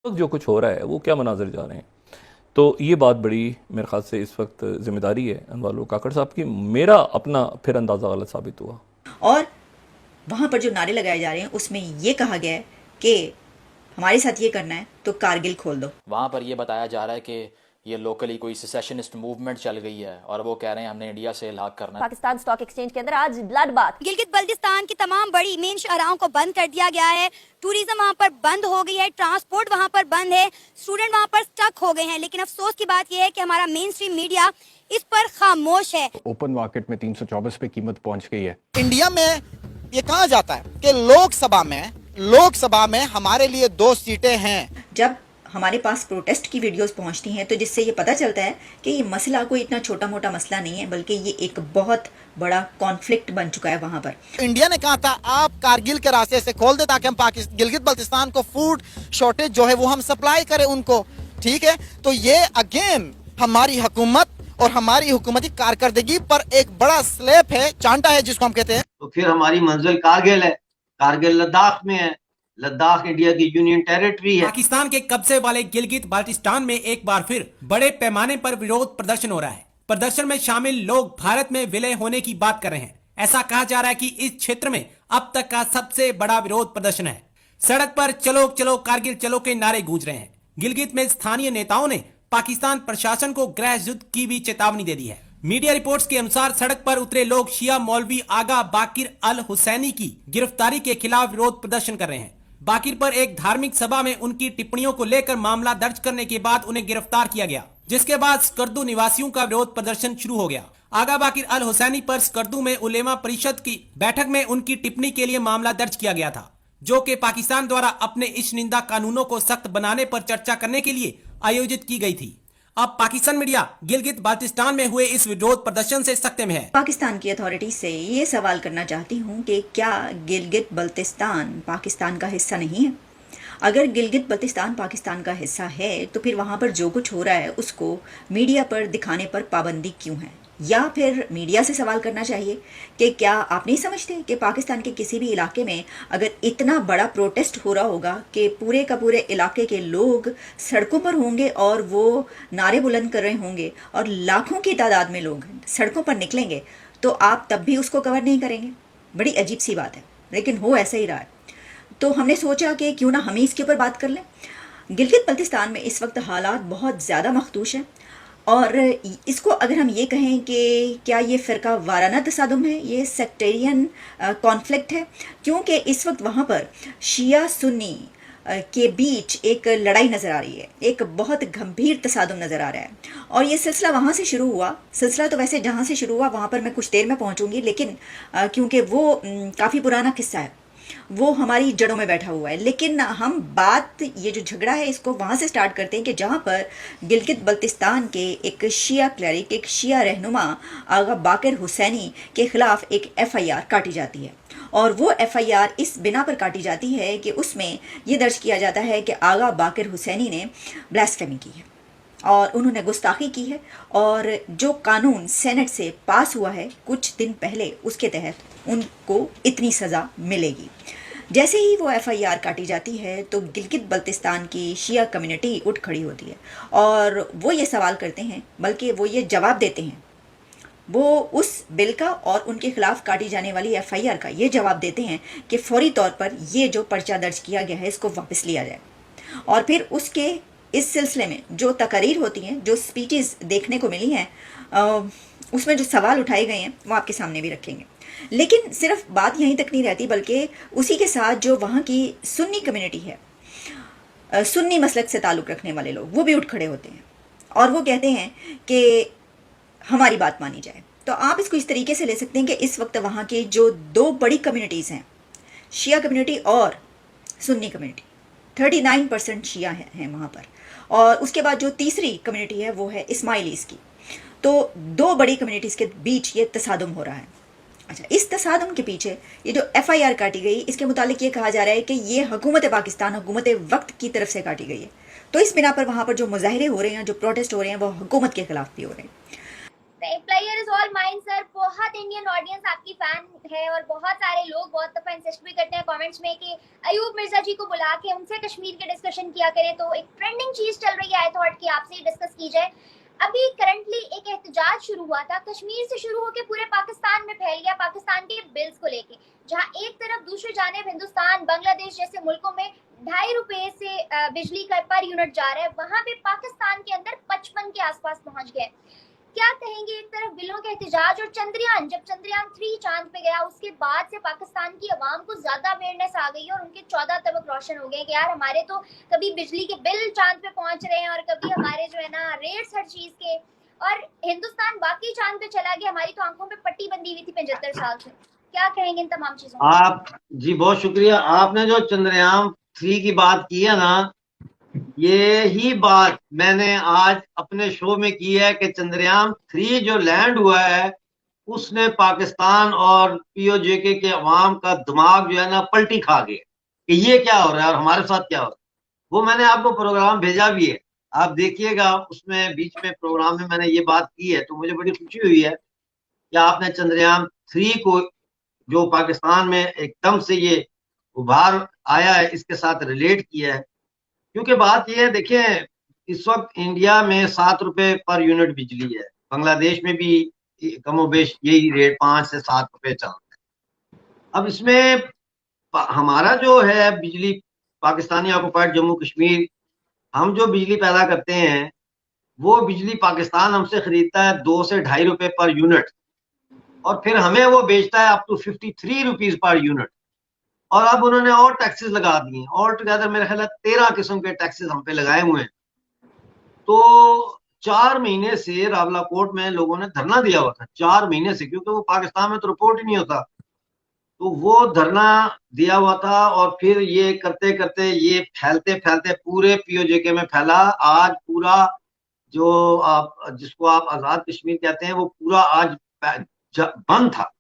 वक्त जो कुछ हो रहा है वो क्या मनाजिर जा रहे हैं। तो ये बात बड़ी मेरे ख्याल से इस वक्त जिम्मेदारी है अनवार काकड़ साहब की। मेरा अपना फिर अंदाज़ा गलत साबित हुआ। और वहाँ पर जो नारे लगाए जा रहे हैं उसमें ये कहा गया है कि हमारे साथ ये करना है तो कारगिल खोल दो। वहाँ पर ये बताया जा रहा है कि ये लोकली कोई सेसेशनिस्ट मूवमेंट चल गई है और वो कह रहे हैं हमने इंडिया से इलाक करना है। पाकिस्तान स्टॉक एक्सचेंज के अंदर आज ब्लड बाथ। गिलगित बल्तिस्तान की तमाम बड़ी मेन शाहराहों को बंद कर दिया गया है। टूरिज्म वहाँ पर बंद हो गई है, ट्रांसपोर्ट वहाँ पर बंद है, स्टूडेंट वहाँ पर स्टक हो गए हैं। लेकिन अफसोस की बात यह है कि हमारा मेन स्ट्रीम मीडिया इस पर खामोश है। ओपन मार्केट में 324 पे कीमत पहुंच गई है। इंडिया में ये कहा जाता है कि लोकसभा में हमारे लिए 2 सीटें हैं। जब हमारे पास प्रोटेस्ट की वीडियोस पहुंचती हैं तो जिससे ये पता चलता है कि ये मसला कोई इतना छोटा मोटा मसला नहीं है, बल्कि ये एक बहुत बड़ा कॉन्फ्लिक्ट बन चुका है वहां पर। इंडिया ने कहा था आप कारगिल के रास्ते से खोल दे ताकि हम गिलगित बल्तिस्तान को फूड शॉर्टेज जो है वो हम सप्लाई करें उनको। ठीक है, तो ये अगेन हमारी हुकूमत और हमारी हुकूमती कारकर्दगी पर एक बड़ा स्लैप है, चांटा है जिसको हम कहते हैं। तो फिर हमारी मंजिल कारगिल है, कारगिल लद्दाख में है, लद्दाख इंडिया की यूनियन टेरिटरी है। पाकिस्तान के कब्जे वाले गिलगित बाल्टिस्तान में एक बार फिर बड़े पैमाने पर विरोध प्रदर्शन हो रहा है। प्रदर्शन में शामिल लोग भारत में विलय होने की बात कर रहे हैं। ऐसा कहा जा रहा है कि इस क्षेत्र में अब तक का सबसे बड़ा विरोध प्रदर्शन है। सड़क पर चलो चलो कारगिल चलो के नारे गूंज रहे हैं। गिलगित में स्थानीय नेताओं ने पाकिस्तान प्रशासन को गृह युद्ध की भी चेतावनी दे दी है। मीडिया रिपोर्ट्स के अनुसार सड़क पर उतरे लोग शिया मौलवी आगा बाकिर अल हुसैनी की गिरफ्तारी के खिलाफ विरोध प्रदर्शन कर रहे हैं। बाकिर पर एक धार्मिक सभा में उनकी टिप्पणियों को लेकर मामला दर्ज करने के बाद उन्हें गिरफ्तार किया गया, जिसके बाद स्कर्दू निवासियों का विरोध प्रदर्शन शुरू हो गया। आगा बाकिर अल हुसैनी पर स्कर्दू में उलेमा परिषद की बैठक में उनकी टिप्पणी के लिए मामला दर्ज किया गया था, जो कि पाकिस्तान द्वारा अपने इस निंदा कानूनों को सख्त बनाने पर चर्चा करने के लिए आयोजित की गई थी। अब पाकिस्तान मीडिया गिलगित बाल्टिस्तान में हुए इस विरोध प्रदर्शन से सख्ते में है। पाकिस्तान की अथॉरिटी से ये सवाल करना चाहती हूँ कि क्या गिलगित बल्तिस्तान पाकिस्तान का हिस्सा नहीं है? अगर गिलगित बल्तिस्तान पाकिस्तान का हिस्सा है तो फिर वहाँ पर जो कुछ हो रहा है उसको मीडिया पर दिखाने पर पाबंदी क्यों है? या फिर मीडिया से सवाल करना चाहिए कि क्या आप नहीं समझते कि पाकिस्तान के किसी भी इलाके में अगर इतना बड़ा प्रोटेस्ट हो रहा होगा कि पूरे का पूरे इलाके के लोग सड़कों पर होंगे और वो नारे बुलंद कर रहे होंगे और लाखों की तादाद में लोग सड़कों पर निकलेंगे, तो आप तब भी उसको कवर नहीं करेंगे? बड़ी अजीब सी बात है, लेकिन हो ऐसा ही रहा है। तो हमने सोचा कि क्यों ना हम ही इसके ऊपर बात कर लें। गिलगित बल्तिस्तान में इस वक्त हालात बहुत ज़्यादा मखदूश हैं और इसको अगर हम ये कहें कि क्या ये फ़िरका वाराना तसादुम है, ये सेक्टेरियन कॉन्फ्लिक्ट है, क्योंकि इस वक्त वहाँ पर शिया सुन्नी के बीच एक लड़ाई नज़र आ रही है, एक बहुत गंभीर तसादुम नज़र आ रहा है। और ये सिलसिला वहाँ से शुरू हुआ। सिलसिला तो वैसे जहाँ से शुरू हुआ वहाँ पर मैं कुछ देर में पहुँचूँगी, लेकिन क्योंकि वो काफ़ी पुराना किस्सा है, वो हमारी जड़ों में बैठा हुआ है। लेकिन हम बात ये जो झगड़ा है इसको वहाँ से स्टार्ट करते हैं कि जहाँ पर गिलगित बल्तिस्तान के एक शिया क्लरिक, एक शिया रहनुमा आगा बाकिर हुसैनी के ख़िलाफ़ एक FIR काटी जाती है। और वो FIR इस बिना पर काटी जाती है कि उसमें ये दर्ज किया जाता है कि आगा बाकिर हुसैनी ने ब्लास्फेमी की है और उन्होंने गुस्ताखी की है, और जो कानून सेनेट से पास हुआ है कुछ दिन पहले उसके तहत उनको इतनी सज़ा मिलेगी। जैसे ही वो FIR काटी जाती है तो गिलगित बल्तिस्तान की शिया कम्युनिटी उठ खड़ी होती है और वो ये सवाल करते हैं, बल्कि वो ये जवाब देते हैं, वो उस बिल का और उनके खिलाफ काटी जाने वाली FIR का ये जवाब देते हैं कि फौरी तौर पर ये जो पर्चा दर्ज किया गया है इसको वापस लिया जाए। और फिर उसके इस सिलसिले में जो तकरीर होती हैं, जो स्पीचेस देखने को मिली हैं, उसमें जो सवाल उठाए गए हैं वो आपके सामने भी रखेंगे। लेकिन सिर्फ बात यहीं तक नहीं रहती, बल्कि उसी के साथ जो वहाँ की सुन्नी कम्युनिटी है, सुन्नी मसलक से ताल्लुक़ रखने वाले लोग, वो भी उठ खड़े होते हैं और वो कहते हैं कि हमारी बात मानी जाए। तो आप इसको इस तरीके से ले सकते हैं कि इस वक्त वहाँ की जो 2 बड़ी कम्युनिटीज़ हैं, शिया कम्युनिटी और सुन्नी कम्युनिटी, 39% शिया हैं वहाँ पर, और उसके बाद जो तीसरी कम्युनिटी है वो है इस्माइलीज़ की। तो 2 बड़ी कम्युनिटीज़ के बीच ये तसादुम हो रहा है। अच्छा, इस तसादुम के पीछे ये जो FIR काटी गई, इसके मुतालिक ये कहा जा रहा है कि ये हुकूमत पाकिस्तान, हुकूमत वक्त की तरफ से काटी गई है। तो इस बिना पर वहाँ पर जो मुजाहरे हो रहे हैं, जो प्रोटेस्ट हो रहे हैं, वो हुकूमत के खिलाफ भी हो रहे हैं। Player is all mine sir. बहुत इंडियन ऑडियंस आपकी फैन है और बहुत सारे लोग बहुत दफा इंसिस्ट भी करते हैं कमेंट्स में कि अयूब मिर्जा जी को बुला के उनसे कश्मीर के डिस्कशन किया करें। तो एक ट्रेंडिंग चीज चल रही है, आई थॉट कि आपसे ही डिस्कस की जाए। अभी करंटली एक एहतजाज शुरू हुआ था, कश्मीर से शुरू होकर पूरे पाकिस्तान में फैल गया, पाकिस्तान के बिल्स को लेके, जहां एक तरफ दूसरी जानिब हिंदुस्तान बांग्लादेश जैसे मुल्कों में 2.5 रुपए से बिजली का पर यूनिट जा रहा है, वहां पे पाकिस्तान के अंदर 55 के आसपास पहुंच गए। क्या कहेंगे, एक तरफ बिलों के एहतजाज और चंद्रयान, जब चंद्रयान 3 चांद पे गया उसके बाद से पाकिस्तान की आवाम को ज्यादा अवेयरनेस आ गई और उनके 14 तबक रोशन हो गए कि यार हमारे तो कभी बिजली के बिल चांद पे पहुंच रहे हैं और कभी हमारे जो है ना रेट्स हर चीज के, और हिंदुस्तान बाकी चांद पे चला गया, हमारी तो आंखों पे पट्टी बंदी हुई थी 75 साल से। क्या कहेंगे इन तमाम चीजों? आप जी बहुत शुक्रिया। आपने जो चंद्रयान 3 की बात की है ना, ये ही बात मैंने आज अपने शो में की है कि चंद्रयान 3 जो लैंड हुआ है उसने पाकिस्तान और पीओजेके के अवाम का दिमाग जो है ना पलटी खा गया कि ये क्या हो रहा है और हमारे साथ क्या हो रहा है। वो मैंने आपको प्रोग्राम भेजा भी है, आप देखिएगा, उसमें बीच में प्रोग्राम में मैंने ये बात की है। तो मुझे बड़ी खुशी हुई है कि आपने चंद्रयान 3 को, जो पाकिस्तान में एकदम से ये उभार आया है, इसके साथ रिलेट किया है। क्योंकि बात यह है, देखिए इस वक्त इंडिया में 7 रुपए पर यूनिट बिजली है, बांग्लादेश में भी कमोबेश यही रेट 5 से 7 रुपए चलता है। अब इसमें हमारा जो है बिजली, पाकिस्तानी ऑक्युपाइड जम्मू कश्मीर, हम जो बिजली पैदा करते हैं वो बिजली पाकिस्तान हमसे खरीदता है 2 से 2.5 रुपए पर यूनिट, और फिर हमें वो बेचता है up to 53 rupees per unit. और अब उन्होंने और टैक्सेस लगा दिए, ऑल टुगेदर मेरे ख्याल 13 किस्म के टैक्सेस हम पे लगाए हुए हैं। तो 4 महीने से रावलाकोट में लोगों ने धरना दिया हुआ था, 4 महीने से, क्योंकि वो पाकिस्तान में तो रिपोर्ट ही नहीं होता, तो वो धरना दिया हुआ था। और फिर ये करते करते ये फैलते फैलते पूरे पीओजेके में फैला। आज पूरा जो आप जिसको आप आजाद कश्मीर कहते हैं वो पूरा आज बंद था,